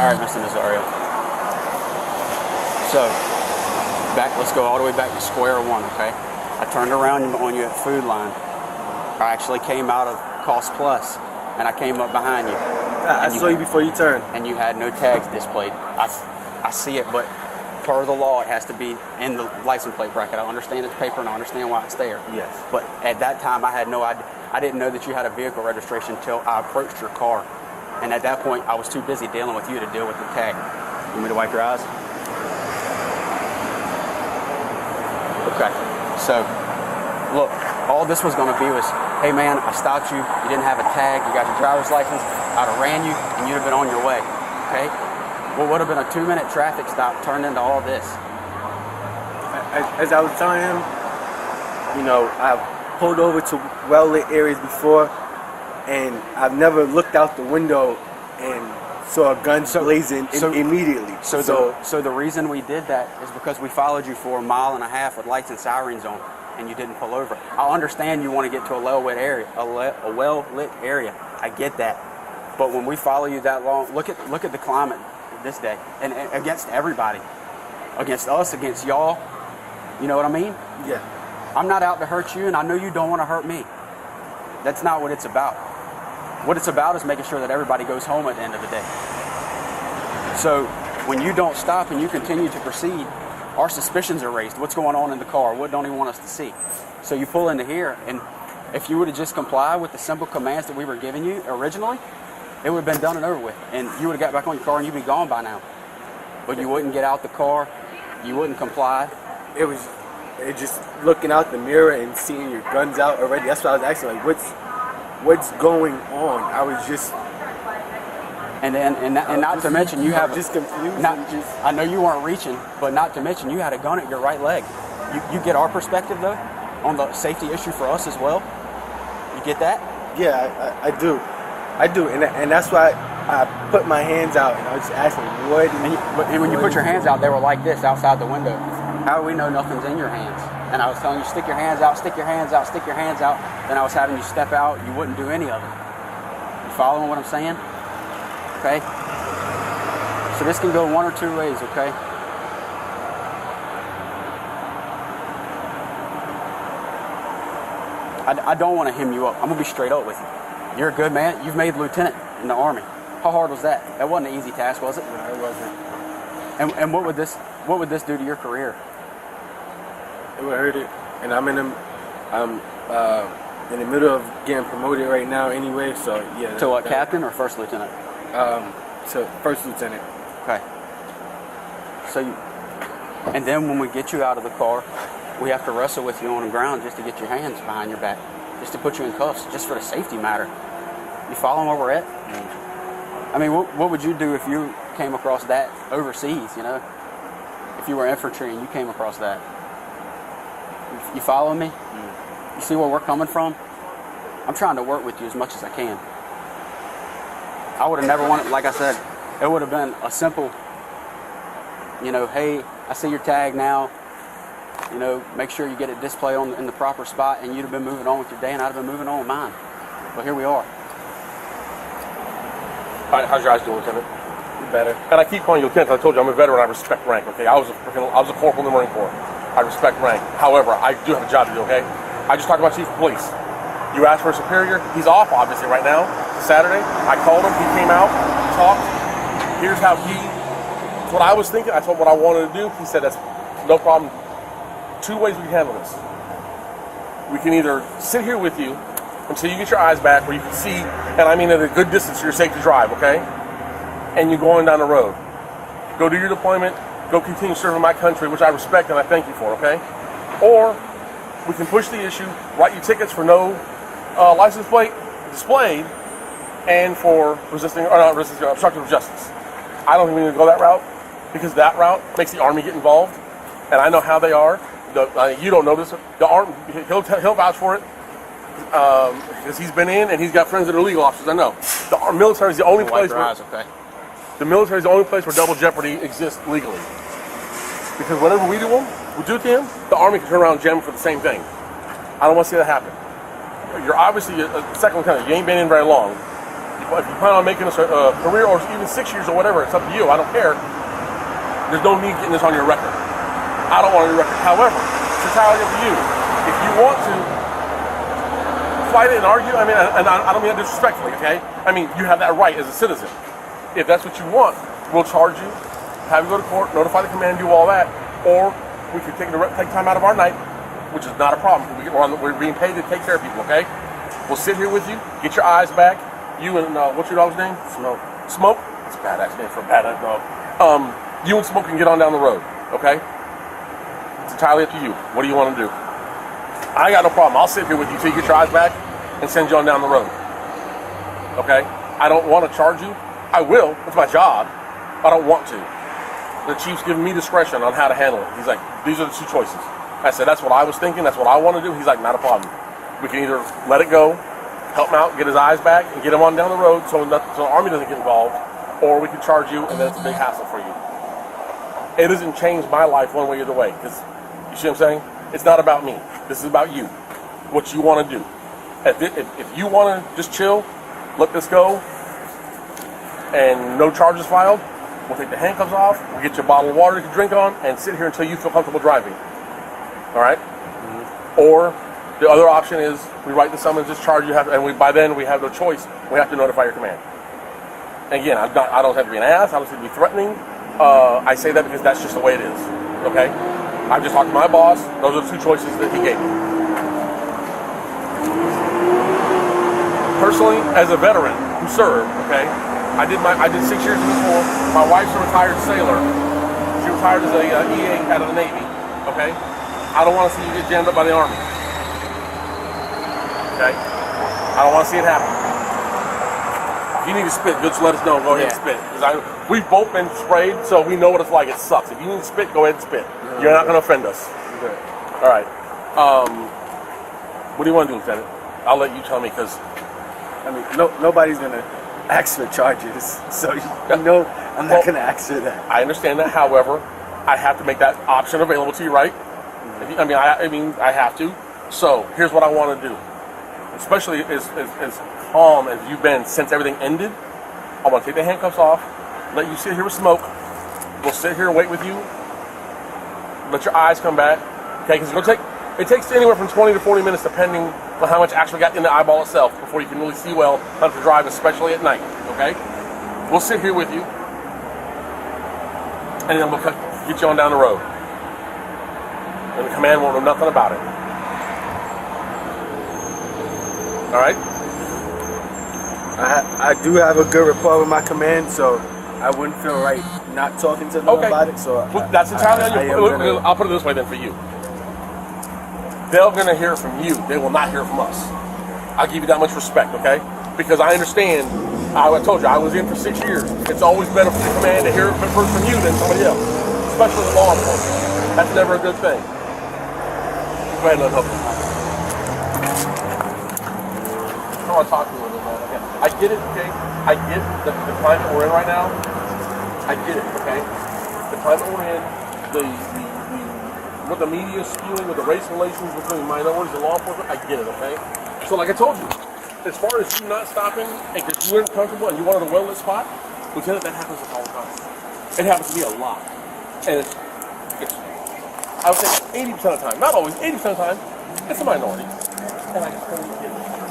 All right, Mr. Nazario. So, let's go all the way back to square one, okay? I turned around on you at Food Line. I actually came out of Cost Plus, and I came up behind you. I saw you before you turned. And you had no tags displayed. I see it, but per the law, it has to be in the license plate bracket. I understand it's paper, and I understand why it's there. Yes. But at that time, I had no idea. I didn't know that you had a vehicle registration until I approached your car. And at that point, I was too busy dealing with you to deal with the tag. You want me to wipe your eyes? Okay. So, look, all this was going to be was, hey man, I stopped you. You didn't have a tag. You got your driver's license. I'd have ran you, and you'd have been on your way. Okay? What would have been a 2-minute traffic stop turned into all this. As I was telling him, you know, I've pulled over to well-lit areas before, and I've never looked out the window and saw guns blazing immediately. So the reason we did that is because we followed you for 1.5 miles with lights and sirens on, and you didn't pull over. I understand you want to get to a well-lit area, a well-lit area. I get that, but when we follow you that long, look at the climate this day, and against everybody, against us, against y'all. You know what I mean? Yeah. I'm not out to hurt you, and I know you don't want to hurt me. That's not what it's about. What it's about is making sure that everybody goes home at the end of the day. So when you don't stop and you continue to proceed, our suspicions are raised. What's going on in the car? What don't he want us to see? So you pull into here, and if you would have just complied with the simple commands that we were giving you originally, it would have been done and over with. And you would have got back on your car and you'd be gone by now. But you wouldn't get out the car. You wouldn't comply. It was just looking out the mirror and seeing your guns out already. That's what I was asking, like, what's going on? I was just... And not to mention you have just confused. I know you weren't reaching, but not to mention you had a gun at your right leg. You get our perspective though on the safety issue for us as well. You get that? Yeah, I do, and that's why I put my hands out and I was just asking what. And when you put your hands out, they were like this outside the window. How do we know nothing's in your hands? And I was telling you stick your hands out, stick your hands out, stick your hands out. Then I was having you step out. You wouldn't do any of it. You following what I'm saying? Okay? So this can go one or two ways, okay? I don't want to hem you up. I'm going to be straight up with you. You're a good man. You've made lieutenant in the Army. How hard was that? That wasn't an easy task, was it? No, it wasn't. And what would this do to your career? It would hurt it. And I'm in the middle of getting promoted right now anyway, so yeah. To what, captain or first lieutenant? To first lieutenant. Okay. So and then when we get you out of the car, we have to wrestle with you on the ground just to get your hands behind your back, just to put you in cuffs, just for the safety matter. You follow where we're at? I mean, what would you do if you came across that overseas, you know? If you were infantry and you came across that? You follow me? You see where we're coming from? I'm trying to work with you as much as I can. I would have never wanted, like I said, it would have been a simple, you know, hey, I see your tag now, you know, make sure you get it displayed in the proper spot, and you'd have been moving on with your day, and I'd have been moving on with mine. But here we are. How's your eyes doing, Lieutenant? Better. And I keep calling you Lieutenant because I told you I'm a veteran. I respect rank. Okay, I was a corporal in the Marine Corps. I respect rank. However, I do have a job to do. Okay, I just talked to my chief of police. You asked for a superior. He's off obviously right now. Saturday. I called him. He came out, talked. Here's how what I was thinking. I told him what I wanted to do. He said that's no problem. 2 ways we can handle this. We can either sit here with you until you get your eyes back where you can see, and I mean at a good distance so you're safe to drive, okay? And you're going down the road. Go do your deployment, go continue serving my country, which I respect and I thank you for, okay? Or we can push the issue, write you tickets for no license plate displayed and for obstructive of justice. I don't think we need to go that route because that route makes the Army get involved, and I know how they are. You don't know this. The Army, he'll vouch for it. Because he's been in and he's got friends that are legal officers. I know. The military is the only place the military is the only place where double jeopardy exists legally. Because whenever we do it to him, the Army can turn around and jam him for the same thing. I don't want to see that happen. You're obviously a second lieutenant. You ain't been in very long. if you plan on making this a career or even 6 years or whatever, it's up to you. I don't care. There's no need getting this on your record. I don't want it on your record. However, it's entirely up to you. If you want to fight it and argue, I mean, and I don't mean that disrespectfully, okay? I mean, you have that right as a citizen. If that's what you want, we'll charge you, have you go to court, notify the command, do all that, or we could take time out of our night, which is not a problem. We're being paid to take care of people, okay? We'll sit here with you, get your eyes back. You and, what's your dog's name? Smoke. Smoke? That's a badass name for a badass dog. You and Smoke can get on down the road, okay? It's entirely up to you. What do you want to do? I got no problem. I'll sit here with you till you get your eyes back and send you on down the road, okay? I don't want to charge you. I will. It's my job. I don't want to. The chief's giving me discretion on how to handle it. He's like, these are the two choices. I said, that's what I was thinking. That's what I want to do. He's like, not a problem. We can either let it go, help him out, get his eyes back, and get him on down the road so the Army doesn't get involved, or we can charge you, and then it's a big hassle for you. It doesn't change my life one way or the way, because, you see what I'm saying? It's not about me. This is about you, what you want to do. If you want to just chill, let this go, and no charges filed, we'll take the handcuffs off, we'll get you a bottle of water you can drink on, and sit here until you feel comfortable driving. All right? Mm-hmm. Or the other option is we write the summons, discharge you, by then we have no choice. We have to notify your command. And again, I don't have to be an ass. I don't have to be threatening. I say that because that's just the way it is. Okay? I just talked to my boss. Those are the two choices that he gave me. Personally, as a veteran who served, okay, I did 6 years in the Corps. My wife's a retired sailor. She retired as a EA out of the Navy. Okay? I don't want to see you get jammed up by the Army. Okay? I don't want to see it happen. If you need to spit, just let us know. Go ahead and spit. We've both been sprayed, so we know what it's like. It sucks. If you need to spit, go ahead and spit. You're not going to offend us. Good. All right. What do you want to do, Lieutenant? I'll let you tell me, because I mean, nobody's going to ask for charges, so I'm not going to ask for that. I understand that. However, I have to make that option available to you, right? I mean, I have to. So here's what I want to do. Especially as calm as you've been since everything ended, I want to take the handcuffs off, let you sit here with Smoke. We'll sit here and wait with you. Let your eyes come back, okay? Because it takes anywhere from 20 to 40 minutes, depending on how much actually got in the eyeball itself, before you can really see well how to drive, especially at night. Okay? We'll sit here with you, and then we'll get you on down the road. And the command won't know nothing about it. All right? I do have a good rapport with my command, so I wouldn't feel right not talking to them about it. So that's entirely on you. I'll put it this way then for you. They're going to hear from you. They will not hear from us. I'll give you that much respect, okay? Because I understand. I told you, I was in for 6 years. It's always better for the command to hear it first from you than somebody else, especially the law enforcement. That's never a good thing. Go ahead and unhook them. I want to talk to you a little bit, man. I get it, okay? I get the climate we're in right now. I get it, okay? The climate we're in, what the media is spewing with the race relations between minorities and law enforcement, I get it, okay? So like I told you, as far as you not stopping and because you weren't comfortable and you wanted a well-lit spot, Lieutenant, that happens all the time. It happens to me a lot. And it's I would say 80% of the time, not always, 80% of the time, it's a minority. And I totally get it.